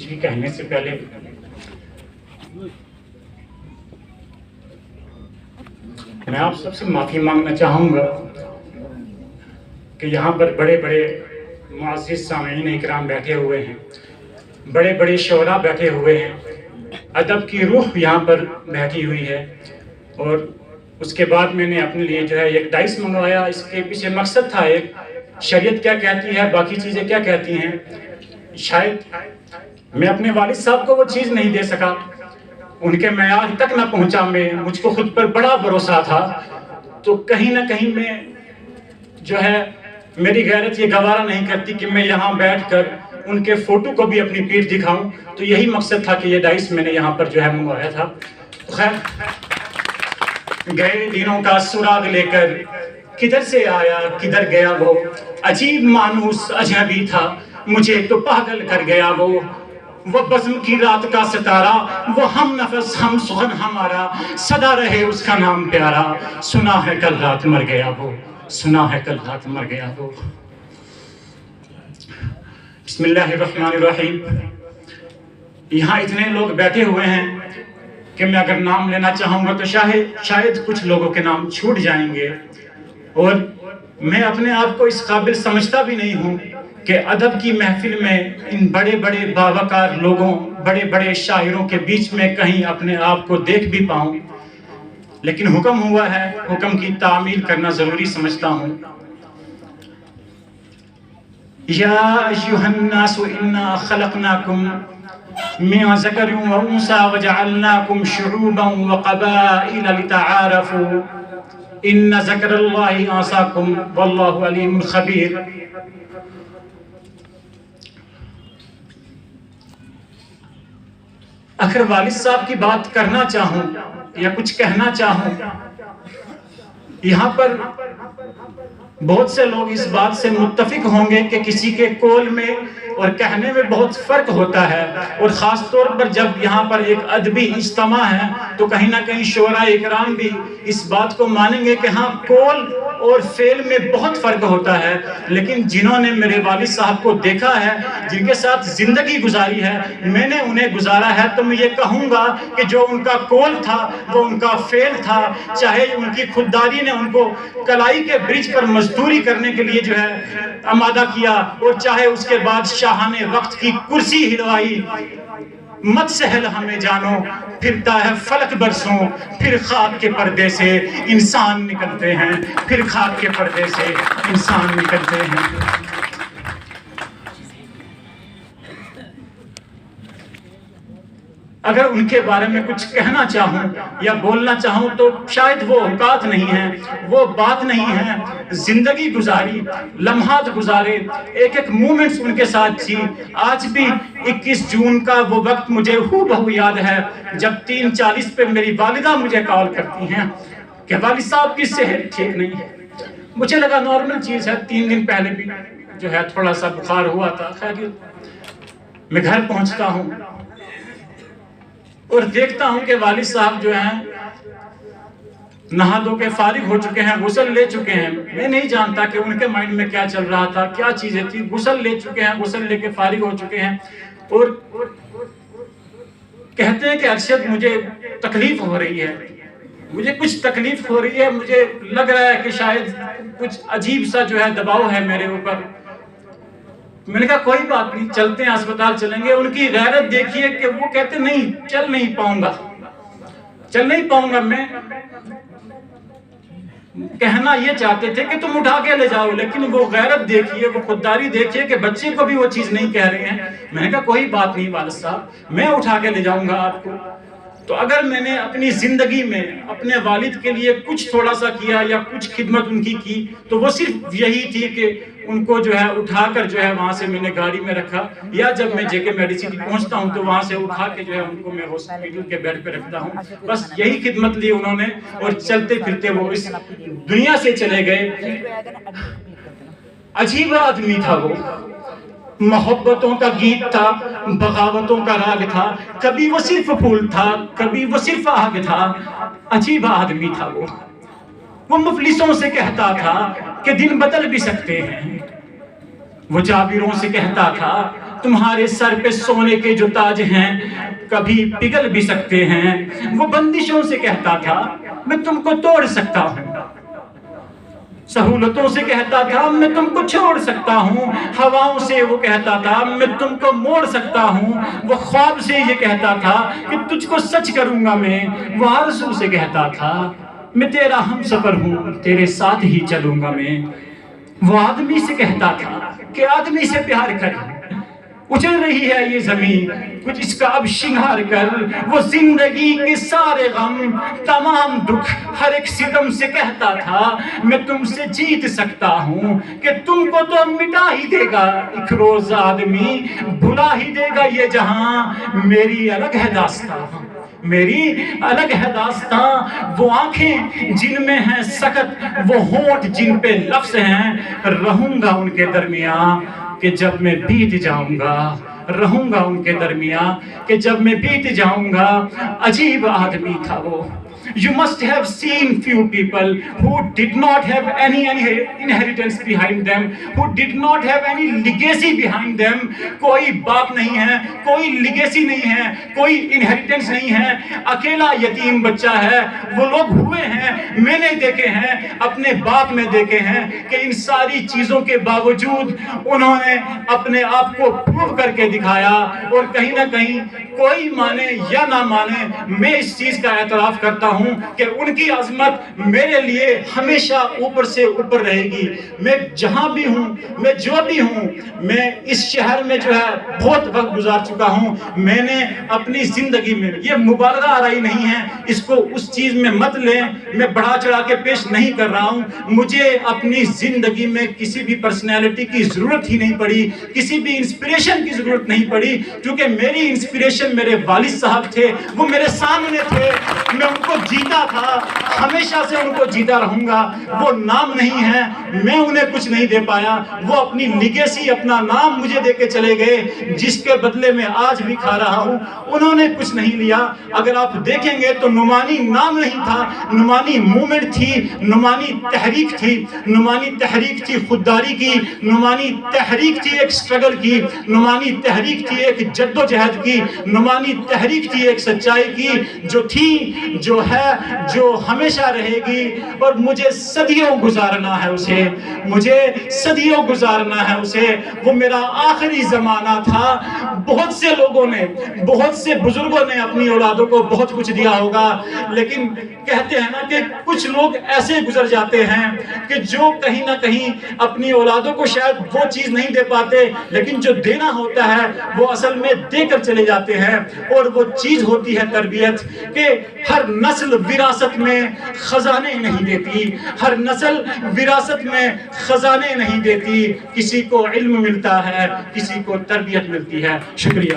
کچھ بھی کہنے سے پہلے میں آپ سب سے معافی مانگنا چاہوں گا کہ یہاں پر بڑے بڑے معزز سامعین اکرام بیٹھے ہوئے ہیں، بڑے بڑے شعراء بیٹھے ہوئے ہیں، ادب کی روح یہاں پر بیٹھی ہوئی ہے، اور اس کے بعد میں نے اپنے لیے جو ہے ایک ڈائس منگوایا۔ اس کے پیچھے مقصد تھا، ایک شریعت کیا کہتی ہے، باقی چیزیں کیا کہتی ہیں۔ شاید میں اپنے والد صاحب کو وہ چیز نہیں دے سکا، ان کے معیار تک نہ پہنچا، مجھ کو خود پر بڑا بھروسہ تھا، تو کہیں نہ کہیں میں جو ہے میری غیرت یہ گوارا نہیں کرتی کہ میں یہاں بیٹھ کر ان کے فوٹو کو بھی اپنی پیٹھ دکھاؤں، تو یہی مقصد تھا کہ یہ ڈائس میں نے یہاں پر جو ہے منگوایا تھا۔ خیر، گئے دنوں کا سراغ لے کر کدھر سے آیا کدھر گیا وہ، عجیب مانوس اجنبی تھا، مجھے تو پاگل کر گیا وہ بزم کی رات کا ستارہ، وہ ہم نفس ہم سخن ہمارا، سدا رہے اس کا نام پیارا، سنا ہے کل رات مر گیا وہ، سنا ہے کل رات مر گیا وہ۔ بسم اللہ الرحمن الرحیم۔ یہاں اتنے لوگ بیٹھے ہوئے ہیں کہ میں اگر نام لینا چاہوں گا تو شاید کچھ لوگوں کے نام چھوٹ جائیں گے، اور میں اپنے آپ کو اس قابل سمجھتا بھی نہیں ہوں کہ ادب کی محفل میں ان بڑے بڑے باوقار لوگوں، بڑے بڑے شاعروں کے بیچ میں کہیں اپنے آپ کو دیکھ بھی پاؤں، لیکن حکم ہوا ہے، حکم کی تعمیل کرنا ضروری سمجھتا ہوں۔ یا ایھا الناس انا خلقناکم من ذکر و انثی وجعلناکم شعوبا وقبائل لتعارفوا ان ذکر اللہ اعصاکم واللہ علیم خبیر۔ اگر والد صاحب کی بات کرنا چاہوں یا کچھ کہنا چاہوں، یہاں پر بہت سے لوگ اس بات سے متفق ہوں گے کہ کسی کے قول میں اور کہنے میں بہت فرق ہوتا ہے، اور خاص طور پر جب یہاں پر ایک ادبی اجتماع ہے تو کہیں نہ کہیں شعراء اکرام بھی اس بات کو مانیں گے کہ ہاں قول اور فعل میں بہت فرق ہوتا ہے، لیکن جنہوں نے میرے والد صاحب کو دیکھا ہے، جن کے ساتھ زندگی گزاری ہے، میں نے انہیں گزارا ہے، تو میں یہ کہوں گا کہ جو ان کا قول تھا وہ ان کا فعل تھا، چاہے ان کی خودداری نے ان کو کلائی کے برج پر مزدوری کرنے کے لیے جو ہے آمادہ کیا، اور چاہے اس کے بعد شاہان وقت کی کرسی ہلوائی، مت سہل ہمیں جانو، پھرتا ہے فلک برسوں، پھر خاک کے پردے سے انسان نکلتے ہیں، پھر خاک کے پردے سے انسان نکلتے ہیں۔ اگر ان کے بارے میں کچھ کہنا چاہوں یا بولنا چاہوں تو شاید وہ اوقات نہیں ہیں، وہ بات نہیں ہے، زندگی گزاری، لمحات گزارے، ایک ایک مومنٹس ان کے ساتھ تھی۔ آج بھی 21 جون کا وہ وقت مجھے ہو بہو یاد ہے جب 3:40 پہ میری والدہ مجھے کال کرتی ہیں کہ والد صاحب کی صحت ٹھیک نہیں ہے۔ مجھے لگا نارمل چیز ہے، 3 دن پہلے بھی جو ہے تھوڑا سا بخار ہوا تھا۔ خیر، میں گھر پہنچتا ہوں اور دیکھتا ہوں کہ والد صاحب جو ہیں نہا دھو کے فارغ ہو چکے ہیں، غسل لے چکے ہیں۔ میں نہیں جانتا کہ ان کے مائنڈ میں کیا چل رہا تھا، کیا چیزیں تھی۔ غسل لے چکے ہیں، غسل لے کے فارغ ہو چکے ہیں، اور کہتے ہیں کہ ارشد مجھے تکلیف ہو رہی ہے، مجھے کچھ تکلیف ہو رہی ہے، مجھے لگ رہا ہے کہ شاید کچھ عجیب سا جو ہے دباؤ ہے میرے اوپر۔ میں نے کہا کوئی بات نہیں، چلتے ہیں اسپتال چلیں گے۔ ان کی غیرت دیکھیے کہ وہ کہتے نہیں چل نہیں پاؤں گا، چل نہیں پاؤں گا۔ میں کہنا یہ چاہتے تھے کہ تم اٹھا کے لے جاؤ، لیکن وہ غیرت دیکھیے، وہ خودداری دیکھیے کہ بچے کو بھی وہ چیز نہیں کہہ رہے ہیں۔ میں نے کہا کوئی بات نہیں والد صاحب، میں اٹھا کے لے جاؤں گا آپ کو۔ تو اگر میں نے اپنی زندگی میں اپنے والد کے لیے کچھ تھوڑا سا کیا یا کچھ خدمت ان کی تو وہ صرف یہی تھی کہ ان کو جو ہے اٹھا کر جو ہے وہاں سے میں نے گاڑی میں رکھا، یا جب میں جے کے میڈیسٹی پہنچتا ہوں تو وہاں سے اٹھا کے جو ہے ان کو میں ہاسپٹل کے بیڈ پہ رکھتا ہوں۔ بس یہی خدمت لی انہوں نے، اور چلتے پھرتے وہ اس دنیا سے چلے گئے۔ عجیب آدمی تھا وہ، محبتوں کا گیت تھا، بغاوتوں کا راگ تھا، کبھی وہ صرف پھول تھا، کبھی وہ صرف آگ تھا۔ عجیب آدمی تھا وہ مفلسوں سے کہتا تھا کہ دن بدل بھی سکتے ہیں، وہ جابروں سے کہتا تھا تمہارے سر پہ سونے کے جو تاج ہیں کبھی پگھل بھی سکتے ہیں. وہ بندشوں سے کہتا تھا میں تم کو توڑ سکتا ہوں، سہولتوں سے کہتا تھا میں تم کو چھوڑ سکتا ہوں، ہواؤں سے وہ کہتا تھا میں تم کو موڑ سکتا ہوں، وہ خواب سے یہ کہتا تھا کہ تجھ کو سچ کروں گا میں، وہ آرزو سے کہتا تھا میں تیرا ہم سفر ہوں تیرے ساتھ ہی چلوں گا میں. وہ آدمی سے کہتا تھا کہ آدمی سے پیار کر، اچھل رہی ہے یہ زمین کچھ اس کا اب شنگار کر. وہ زندگی کے سارے غم تمام دکھ ہر ایک ستم سے کہتا تھا میں تم سے جیت سکتا ہوں کہ تم کو تو مٹا ہی دے گا ایک روز آدمی، بھلا ہی دے گا یہ جہاں. میری الگ ہے داستان، میری الگ ہے داستان. وہ آنکھیں جن میں ہیں سخت، وہ ہونٹ جن پہ لفظ ہیں، رہوں گا ان کے درمیان کہ جب میں بیت جاؤں گا، رہوں گا ان کے درمیان کہ جب میں بیت جاؤں گا. عجیب آدمی تھا وہ. You must have seen few people who did not have any inheritance behind them, who did not have any legacy behind them. کوئی باپ نہیں ہے، کوئی لیگیسی نہیں ہے، کوئی انہیریٹنس نہیں ہے، اکیلا یتیم بچہ ہے. وہ لوگ ہوئے ہیں، میں نے دیکھے ہیں، اپنے باپ میں دیکھے ہیں کہ ان ساری چیزوں کے باوجود انہوں نے اپنے آپ کو پروو کر کے دکھایا. اور کہیں نہ کہیں کوئی مانے یا نہ مانے میں اس چیز کا اعتراف کرتا ہوں کہ ان کی عظمت میرے لیے ہمیشہ اوپر سے اوپر رہے گی. میں جہاں بھی ہوں، میں جو بھی ہوں، میں اس شہر میں جو ہے بہت وقت گزار چکا ہوں. میں نے اپنی زندگی میں، یہ مبالغہ آرائی نہیں ہے، اس کو اس چیز میں مت لیں، میں بڑھا چڑھا کے پیش نہیں کر رہا ہوں. مجھے اپنی زندگی میں کسی بھی پرسنالٹی کی ضرورت ہی نہیں پڑی، کسی بھی انسپریشن کی ضرورت نہیں پڑی، کیونکہ میری انسپریشن میرے والد صاحب تھے. وہ میرے سامنے تھے، میں ان کو جیتا تھا، ہمیشہ سے ان کو جیتا رہوں گا. وہ نام نہیں ہے، میں انہیں کچھ نہیں دے پایا، وہ اپنی لیگیسی، اپنا نام مجھے دے کے چلے گئے جس کے بدلے میں آج بھی کھا رہا ہوں. انہوں نے کچھ نہیں لیا. اگر آپ دیکھیں گے تو نعمانی نام نہیں تھا، نعمانی مومنٹ تھی، نعمانی تحریک تھی. نعمانی تحریک تھی خودداری کی، نعمانی تحریک تھی ایک سٹرگل کی، نعمانی تحریک تھی ایک جد و جہد کی، نعمانی تحریک تھی ایک سچائی کی جو تھی، جو ہے، جو ہمیشہ رہے گی. اور مجھے صدیوں گزارنا ہے اسے، مجھے صدیوں گزارنا ہے اسے. وہ میرا آخری زمانہ تھا. بہت سے لوگوں نے، بہت سے بزرگوں نے اپنی اولادوں کو بہت کچھ دیا ہوگا، لیکن کہتے ہیں نا کہ کچھ لوگ ایسے گزر جاتے ہیں کہ جو کہیں نہ کہیں اپنی اولادوں کو شاید وہ چیز نہیں دے پاتے، لیکن جو دینا ہوتا ہے وہ اصل میں دے کر چلے جاتے ہیں. اور وہ چیز ہوتی ہے تربیت، کہ ہر نسل وراثت میں خزانے نہیں دیتی، ہر نسل وراثت میں خزانے نہیں دیتی. کسی کو علم ملتا ہے، کسی کو تربیت ملتی ہے. شکریہ.